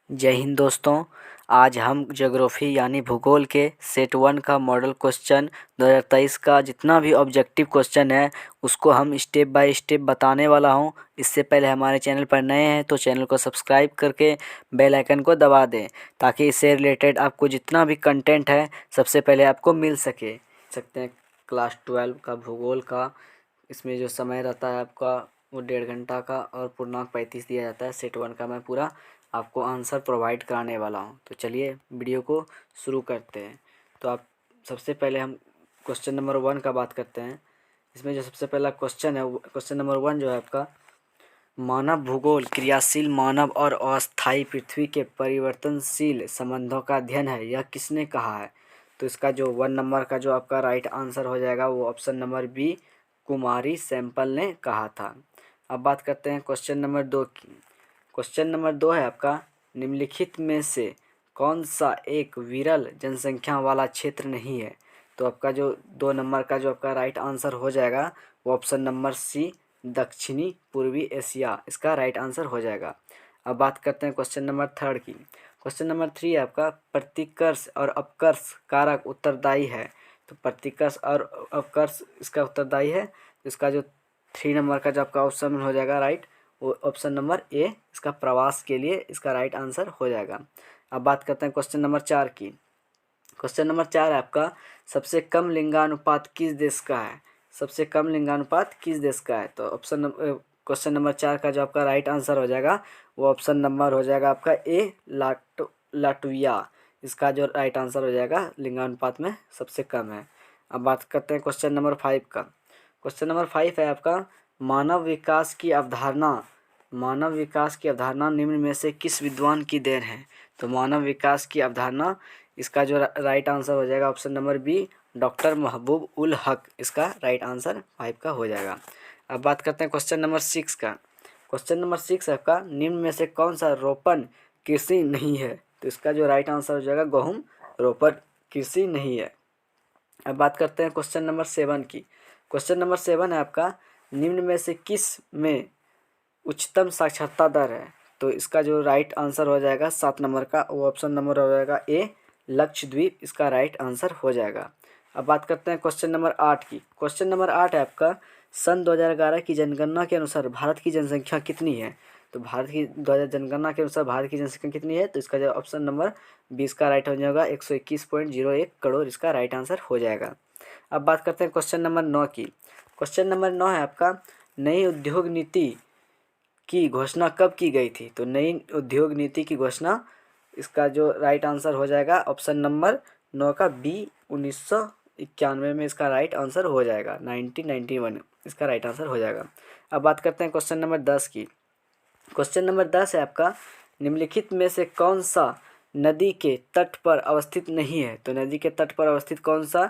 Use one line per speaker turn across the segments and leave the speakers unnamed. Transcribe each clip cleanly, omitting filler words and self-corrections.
जय हिंद दोस्तों। आज हम ज्योग्राफी यानी भूगोल के सेट 1 का मॉडल क्वेश्चन 2023 का जितना भी ऑब्जेक्टिव क्वेश्चन है उसको हम स्टेप बाय स्टेप बताने वाला हूं। इससे पहले हमारे चैनल पर नए हैं तो चैनल को सब्सक्राइब करके बेल आइकन को दबा दें ताकि इससे रिलेटेड आपको जितना भी कंटेंट है सबसे पहले आपको मिल सके। क्लास 12 का भूगोल का इसमें जो समय रहता है आपका वो 1.5 घंटा का और पूर्णांक 35 दिया जाता है। सेट 1 का मैं पूरा आपको आंसर प्रोवाइड कराने वाला हूं। तो चलिए वीडियो को शुरू करते हैं। तो आप सबसे पहले हम क्वेश्चन नंबर 1 का बात करते हैं। इसमें जो सबसे पहला क्वेश्चन है क्वेश्चन नंबर 1 जो है आपका, मानव भूगोल क्रियाशील मानव और अस्थायी पृथ्वी के परिवर्तनशील संबंधों का अध्ययन है, यह किसने कहा है? तो इसका जो 1 नंबर का जो आपका राइट आंसर हो जाएगा वो ऑप्शन नंबर बी कुमारी सैंपल ने कहा था। अब बात करते हैं क्वेश्चन नंबर 2 की। क्वेश्चन नंबर 2 है आपका, निम्नलिखित में से कौन सा एक विरल जनसंख्या वाला क्षेत्र नहीं है? तो आपका जो 2 नंबर का जो आपका राइट आंसर हो जाएगा वो ऑप्शन नंबर सी दक्षिणी पूर्वी एशिया इसका राइट आंसर हो जाएगा। अब बात करते हैं क्वेश्चन नंबर 3 की। क्वेश्चन नंबर 3 है आपका, प्रतिकर्ष और अपकर्ष कारक उत्तरदायी है। तो प्रतिकर्ष और अपकर्ष इसका उत्तरदायी है। तो इसका जो 3 नंबर का जो आपका ऑप्शन हो जाएगा राइट वो ऑप्शन नंबर ए इसका प्रवास के लिए इसका राइट आंसर हो जाएगा। अब बात करते हैं क्वेश्चन नंबर 4 की। क्वेश्चन नंबर 4 है आपका, सबसे कम लिंगानुपात किस देश का है? सबसे कम लिंगानुपात किस देश का है? तो क्वेश्चन नंबर 4 का जो आपका राइट आंसर हो जाएगा वो ऑप्शन नंबर हो जाएगा आपका ए लाटविया इसका जो राइट आंसर हो जाएगा लिंगानुपात में सबसे कम है। अब बात करते हैं क्वेश्चन नंबर 5 का। क्वेश्चन नंबर 5 है आपका, मानव विकास की अवधारणा निम्न में से किस विद्वान की देन है? तो मानव विकास की अवधारणा इसका जो राइट आंसर हो जाएगा ऑप्शन नंबर बी डॉक्टर महबूब उल हक इसका राइट आंसर 5 का हो जाएगा। अब बात करते हैं क्वेश्चन नंबर 6 का। क्वेश्चन नंबर 6 है आपका, निम्न में से कौन सा रोपण कृषि नहीं है? तो इसका जो राइट आंसर हो जाएगा गेहूं रोपण कृषि नहीं है। अब बात करते हैं क्वेश्चन नंबर 7 की। क्वेश्चन नंबर 7 है आपका, निम्न में से किस में उच्चतम साक्षरता दर है? तो इसका जो राइट आंसर हो जाएगा 7 नंबर का वो ऑप्शन नंबर हो जाएगा ए लक्षद्वीप इसका राइट आंसर हो जाएगा। अब बात करते हैं क्वेश्चन नंबर 8 की। क्वेश्चन नंबर 8 है आपका, सन 2011 की जनगणना के अनुसार भारत की जनसंख्या कितनी है? तो भारत की 2000 जनगणना के अनुसार भारत की जनसंख्या कितनी है? तो इसका जो ऑप्शन नंबर 20 का राइट हो जाएगा 121.01 करोड़ इसका राइट आंसर हो जाएगा। अब बात करते हैं क्वेश्चन नंबर 9 की। क्वेश्चन नंबर 9 है आपका, नई उद्योग नीति की घोषणा कब की गई थी? तो नई उद्योग नीति की घोषणा इसका जो राइट आंसर हो जाएगा ऑप्शन नंबर 9 का बी 1991 में इसका राइट आंसर हो जाएगा। 1991 इसका राइट आंसर हो जाएगा। अब बात करते हैं क्वेश्चन नंबर 10 की। क्वेश्चन नंबर 10 है आपका, निम्नलिखित में से कौन सा नदी के तट पर अवस्थित नहीं है? तो नदी के तट पर अवस्थित कौन सा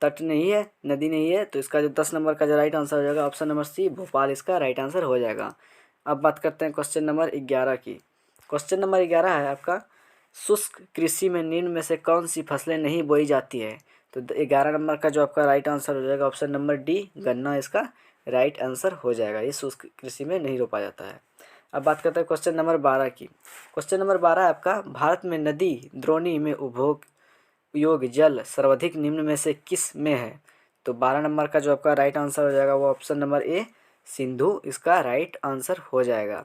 तट नहीं है, नदी नहीं है? तो इसका जो 10 नंबर का जो राइट आंसर हो जाएगा ऑप्शन नंबर सी भोपाल इसका राइट आंसर हो जाएगा। अब बात करते हैं क्वेश्चन नंबर 11 की। क्वेश्चन नंबर 11 है आपका, शुष्क कृषि में निम्न में से कौन सी फसलें नहीं बोई जाती है? तो 11 नंबर का जो आपका राइट आंसर हो जाएगा ऑप्शन नंबर डी गन्ना इसका राइट आंसर हो जाएगा। ये शुष्क कृषि में नहीं रोपा जाता है। अब बात करते हैं क्वेश्चन नंबर 12 की। क्वेश्चन नंबर 12 है आपका, भारत में नदी द्रोणी में उपभोग योग्य जल सर्वाधिक निम्न में से किस में है? तो 12 नंबर का जो आपका राइट आंसर हो जाएगा वो ऑप्शन नंबर ए सिंधु इसका राइट आंसर हो जाएगा।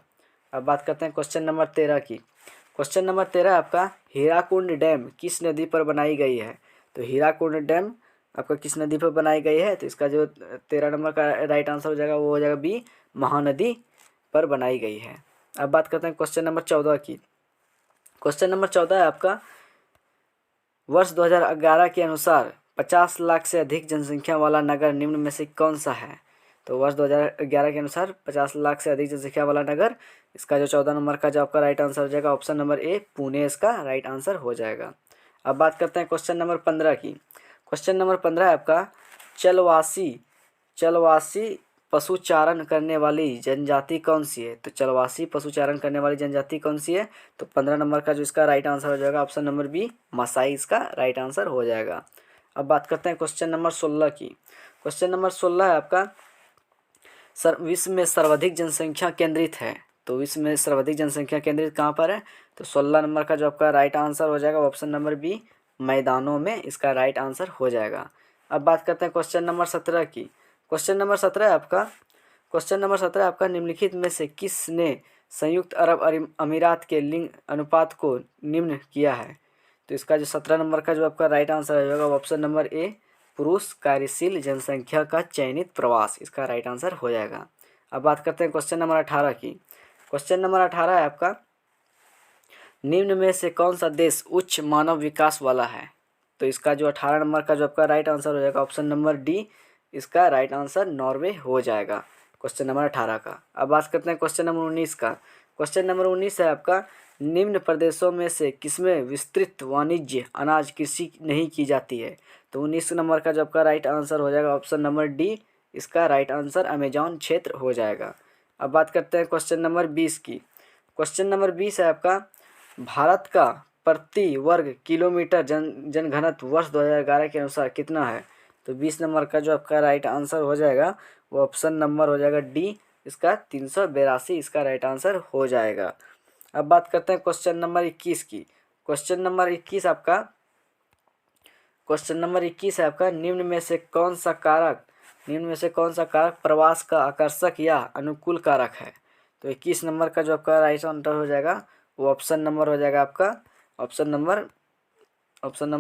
अब बात करते हैं क्वेश्चन नंबर 13 की। क्वेश्चन नंबर 13 आपका, हीराकुंड डैम किस नदी पर बनाई गई है? तो हीराकुंड डैम आपका किस नदी पर बनाई गई है? तो इसका जो 13 नंबर का राइट आंसर हो जाएगा वो हो जाएगा बी महानदी पर बनाई गई है। अब बात करते हैं क्वेश्चन नंबर 14 की। क्वेश्चन नंबर 14 है आपका, वर्ष 2011 के अनुसार 50 लाख से अधिक जनसंख्या वाला नगर निम्न में से कौन सा है? तो वर्ष 2011 के अनुसार 50 लाख से अधिक जनसंख्या वाला नगर इसका जो 14 नंबर का जो आपका राइट आंसर हो जाएगा ऑप्शन नंबर ए पुणे इसका राइट आंसर हो जाएगा। अब बात करते हैं क्वेश्चन नंबर 15 की। क्वेश्चन नंबर 15 है आपका, चलवासी पशुचारण करने वाली जनजाति कौन सी है? तो चलवासी पशुचारण करने वाली जनजाति कौन सी है? तो 15 नंबर का जो इसका राइट आंसर हो जाएगा ऑप्शन नंबर बी मसाई इसका राइट आंसर हो जाएगा। अब बात करते हैं क्वेश्चन नंबर 16 की। क्वेश्चन नंबर 16 है आपका, विश्व में सर्वाधिक जनसंख्या केंद्रित है तो विश्व में सर्वाधिक जनसंख्या केंद्रित कहाँ पर है? तो 16 नंबर का जो आपका राइट आंसर हो जाएगा ऑप्शन नंबर बी, मैदानों में इसका राइट आंसर हो जाएगा। अब बात करते हैं क्वेश्चन नंबर 17 की। क्वेश्चन नंबर 17 आपका निम्नलिखित में से किसने संयुक्त अरब अमीरात के लिंग अनुपात को निम्न किया है? तो इसका जो 17 नंबर का जो आपका राइट आंसर होगा ऑप्शन नंबर ए, पुरुष कार्यशील जनसंख्या का चयनित प्रवास इसका राइट आंसर हो जाएगा। अब बात करते हैं क्वेश्चन नंबर 18 की। क्वेश्चन नंबर 18 है आपका, निम्न में से कौन सा देश उच्च मानव विकास वाला है? तो इसका जो 18 नंबर का जो आपका राइट आंसर हो जाएगा ऑप्शन नंबर डी, इसका राइट आंसर नॉर्वे हो जाएगा क्वेश्चन नंबर 18 का। अब बात करते हैं क्वेश्चन नंबर 19 का। क्वेश्चन नंबर 19 है आपका, निम्न प्रदेशों में से किसमें विस्तृत वाणिज्य अनाज कृषि नहीं की जाती है? तो 19 नंबर का जो आपका राइट आंसर हो जाएगा ऑप्शन नंबर डी, इसका राइट आंसर अमेजॉन क्षेत्र हो जाएगा। अब बात करते हैं क्वेश्चन नंबर 20 की। क्वेश्चन नंबर 20 है आपका, भारत का प्रति वर्ग किलोमीटर जनघनत्व वर्ष 2011 के अनुसार कितना है? तो 20 नंबर का जो आपका राइट आंसर हो जाएगा वो ऑप्शन नंबर हो जाएगा डी, इसका 382 इसका राइट आंसर हो जाएगा। अब बात करते हैं क्वेश्चन नंबर 21 की। क्वेश्चन नंबर 21 है आपका, निम्न में से कौन सा कारक प्रवास का आकर्षक या अनुकूल कारक है? तो 21 नंबर का जो आपका राइट आंसर हो जाएगा वो ऑप्शन नंबर हो जाएगा आपका ऑप्शन नंबर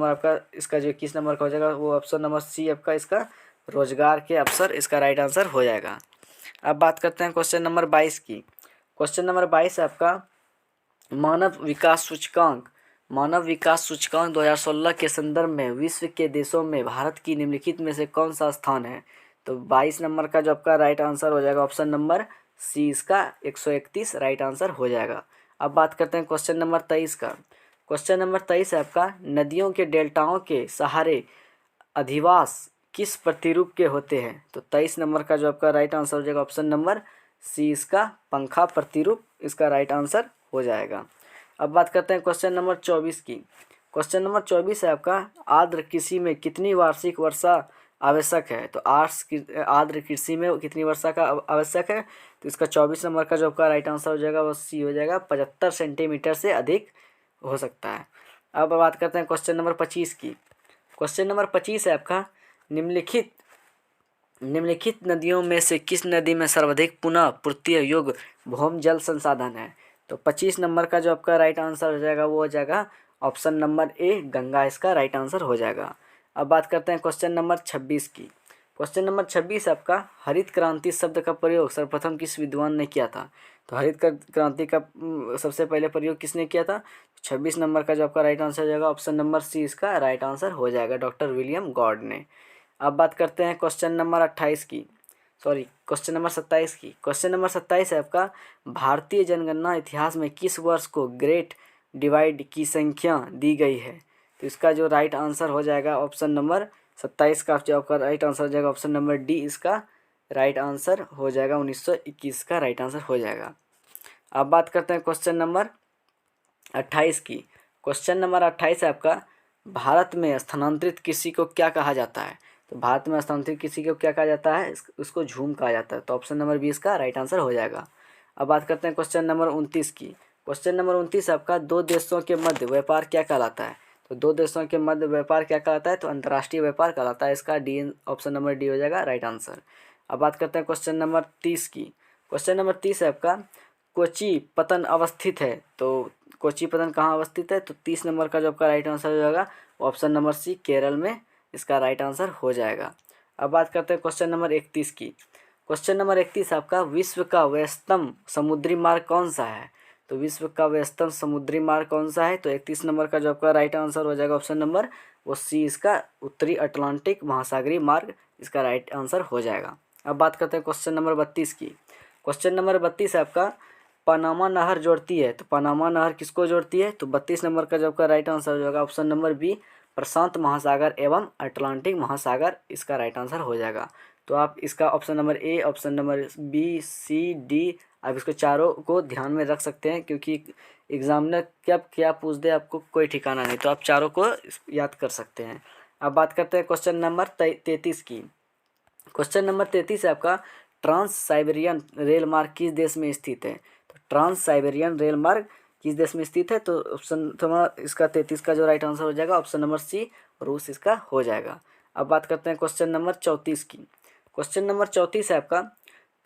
आपका इसका जो 21 नंबर का हो जाएगा वो ऑप्शन नंबर सी आपका, इसका रोजगार के अवसर इसका राइट आंसर हो जाएगा। अब बात करते हैं क्वेश्चन नंबर 22 की। क्वेश्चन नंबर 22 है आपका, मानव विकास सूचकांक 2016 के संदर्भ में विश्व के देशों में भारत की निम्नलिखित में से कौन सा स्थान है? तो 22 नंबर का जो आपका राइट आंसर हो जाएगा ऑप्शन नंबर सी, इसका 131 राइट आंसर हो जाएगा। अब बात करते हैं क्वेश्चन नंबर 23 का। क्वेश्चन नंबर 23 है आपका, नदियों के डेल्टाओं के सहारे अधिवास किस प्रतिरूप के होते हैं? तो 23 नंबर का जो आपका राइट आंसर हो जाएगा ऑप्शन नंबर सी, इसका पंखा प्रतिरूप इसका राइट आंसर हो जाएगा। अब बात करते हैं क्वेश्चन नंबर 24 की। क्वेश्चन नंबर 24 है आपका, आर्द्र कृषि में कितनी वार्षिक वर्षा आवश्यक है? तो आर्द्र कृषि में कितनी वर्षा का आवश्यक है? तो इसका 24 नंबर का जो आपका राइट आंसर हो जाएगा वो सी हो जाएगा, 75 सेंटीमीटर से अधिक हो सकता है। अब बात करते हैं क्वेश्चन नंबर 25 की। क्वेश्चन नंबर 25 है आपका, निम्नलिखित नदियों में से किस नदी में सर्वाधिक पुनः पूर्ति योग्य भौम जल संसाधन है? तो 25 नंबर का जो आपका राइट आंसर हो जाएगा वो हो जाएगा ऑप्शन नंबर ए, गंगा इसका राइट आंसर हो जाएगा। अब बात करते हैं क्वेश्चन नंबर 26 की। क्वेश्चन नंबर 26 आपका, हरित क्रांति शब्द का प्रयोग सर्वप्रथम किस विद्वान ने किया था? तो हरित क्रांति का सबसे पहले प्रयोग किसने किया था? 26 नंबर का जो आपका राइट आंसर हो जाएगा ऑप्शन नंबर सी, इसका राइट आंसर हो जाएगा डॉक्टर विलियम गॉड ने। अब बात करते हैं क्वेश्चन नंबर 27 की। क्वेश्चन नंबर 27 है आपका, भारतीय जनगणना इतिहास में किस वर्ष को ग्रेट डिवाइड की संख्या दी गई है? तो इसका जो राइट आंसर हो जाएगा ऑप्शन नंबर 27 का जो आपका राइट आंसर हो जाएगा ऑप्शन नंबर डी, इसका राइट आंसर हो जाएगा 1921 का राइट आंसर हो जाएगा। अब बात करते हैं क्वेश्चन नंबर 28 की। क्वेश्चन नंबर 28 है आपका, भारत में स्थानांतरित कृषि को क्या कहा जाता है? तो भारत में स्थानांतरित कृषि को क्या कहा जाता है? उसको झूम कहा जाता है। तो ऑप्शन नंबर बी इसका राइट आंसर हो जाएगा। अब बात करते हैं क्वेश्चन नंबर 29 की। क्वेश्चन नंबर 29 आपका, दो देशों के मध्य व्यापार क्या कहलाता है? तो दो देशों के मध्य व्यापार क्या कहलाता है? तो अंतर्राष्ट्रीय व्यापार कहलाता है। इसका डी, ऑप्शन नंबर डी हो जाएगा राइट आंसर। अब बात करते हैं क्वेश्चन नंबर 30 की। क्वेश्चन नंबर 30 है आपका, कोची पतन अवस्थित है। तो कोची पतन कहाँ अवस्थित है? तो 30 नंबर का जो आपका राइट आंसर हो जाएगा ऑप्शन नंबर सी, केरल में इसका राइट आंसर हो जाएगा। अब बात करते हैं क्वेश्चन नंबर 31 की। क्वेश्चन नंबर 31 आपका, विश्व का व्यस्तम समुद्री मार्ग कौन सा है? तो विश्व का व्यस्तम समुद्री मार्ग कौन सा है? तो 31 नंबर का जो आपका राइट आंसर हो जाएगा ऑप्शन नंबर वो सी, इसका उत्तरी अटलांटिक महासागरीय मार्ग इसका राइट आंसर हो जाएगा। अब बात करते हैं क्वेश्चन नंबर 32 की। क्वेश्चन नंबर 32 आपका, पनामा नहर जोड़ती है। तो पनामा नहर किसको जोड़ती है? तो 32 नंबर का जो आपका राइट आंसर हो जाएगा ऑप्शन नंबर बी, प्रशांत महासागर एवं अटलांटिक महासागर इसका राइट आंसर हो जाएगा। तो आप इसका option number A, option number B, C, D, आप इसको चारों को ध्यान में रख सकते हैं क्योंकि एग्जामिनर कब क्या पूछ दे आपको कोई ठिकाना नहीं, तो आप चारों को याद कर सकते हैं। अब बात करते हैं क्वेश्चन नंबर 33 की। क्वेश्चन नंबर 33 है आपका, ट्रांस साइबेरियन रेल मार्ग किस देश में स्थित है? तो ट्रांस साइबेरियन रेल मार्ग किस देश में स्थित है? तो ऑप्शन तुम्हारा इसका 33 का जो राइट आंसर हो जाएगा ऑप्शन नंबर सी, रूस इसका हो जाएगा। अब बात करते हैं क्वेश्चन नंबर 34 की। क्वेश्चन नंबर 34 है आपका,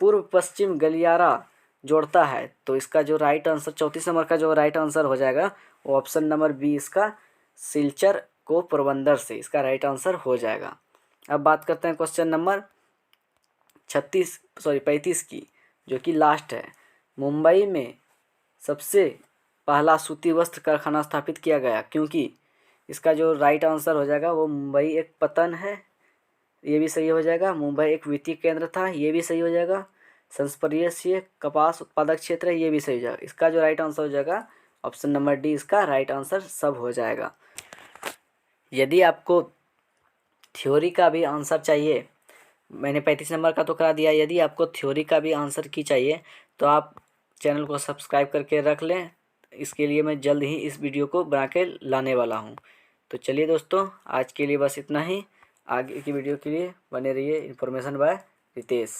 पूर्व पश्चिम गलियारा जोड़ता है, तो इसका जो राइट आंसर 34 नंबर का जो राइट आंसर हो जाएगा वो ऑप्शन नंबर बी इसका सिलचर को पोरबंदर से, इसका राइट आंसर हो जाएगा। अब बात करते हैं क्वेश्चन नंबर 35 की, जो कि लास्ट है। मुंबई में सबसे पहला सूती वस्त्र कारखाना स्थापित किया गया, क्योंकि इसका जो राइट आंसर हो जाएगा वो मुंबई एक पतन है, ये भी सही हो जाएगा। मुंबई एक वित्तीय केंद्र था, ये भी सही हो जाएगा। संस्पर्शीय कपास उत्पादक क्षेत्र है, ये भी सही हो जाएगा। इसका जो राइट आंसर हो जाएगा ऑप्शन नंबर डी, इसका राइट आंसर सब हो जाएगा। यदि आपको थ्योरी का भी आंसर चाहिए, मैंने 35 नंबर का तो करा दिया, यदि आपको थ्योरी का भी आंसर की चाहिए तो आप चैनल को सब्सक्राइब करके रख लें। इसके लिए मैं जल्द ही इस वीडियो को बना के लाने वाला हूँ। तो चलिए दोस्तों, आज के लिए बस इतना ही। आगे की वीडियो के लिए बने रहिए। Information by Ritesh.